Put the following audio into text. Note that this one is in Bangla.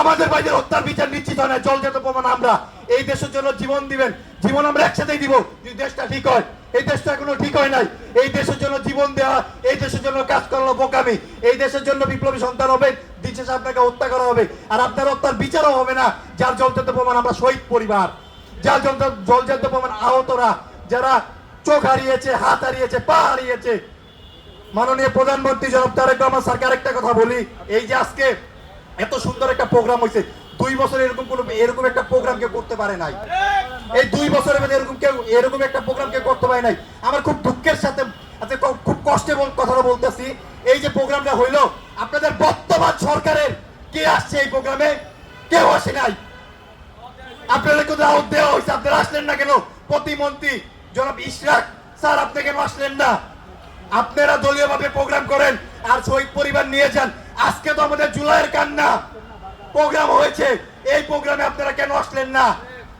আমাদের ভাইদের হত্যার বিচার নিশ্চিত হয় না, জলজাত প্রমাণ আমরা এই দেশের জন্য জীবন দিবেন, জীবন আমরা একসাথেই দিব যদি দেশটা ঠিক হয়। এই দেশটা এখনো ঠিক হয় নাই। এই দেশের জন্য জীবন দেওয়া, এই দেশের জন্য কাজ করালো বোকামি। এই দেশের জন্য বিপ্লবী সন্তান হবে, দিন শেষে আপনাকে হত্যা করা হবে। আর আপনার হত্যার বিচারও হবে না যার জলজাত প্রমাণ আমরা শহীদ পরিবার, যার জলজাত প্রমাণ আহতরা, যারা চোখ হারিয়েছে, হাত হারিয়েছে, পা হারিয়েছে। মাননীয় প্রধানমন্ত্রী জনাব তারেক রহমান স্যারকে আরেকটা কথা বলি, এই যে আজকে এত সুন্দর একটা প্রোগ্রাম হয়েছে, 2 বছর এরকম একটা প্রোগ্রাম কেউ করতে পারে নাই। এই 2 বছরের মধ্যে এরকম একটা প্রোগ্রাম কেউ করতে পারে নাই। আমার খুব দুঃখের সাথে, আচ্ছা খুব কষ্টে কথাটা বলতেছি, এই যে প্রোগ্রামটা হইলো আপনাদের বর্তমান সরকারের কে আসছে এই প্রোগ্রামে? কেউ আসে নাই। আপনাদের কোথাও দাওয়াত দেওয়া হয়েছে, আপনারা আসলেন না কেন? প্রতিমন্ত্রী জনাব ইশরাক স্যার আপনি কেন আসলেন না? আপনারা দলীয় ভাবে প্রোগ্রাম করেন আর শহীদ পরিবার নিয়ে যান। আজকে তো আমাদের জুলাইয়ের কান্না প্রোগ্রাম হয়েছে, এই প্রোগ্রামে আপনারা কেন আসলেন না?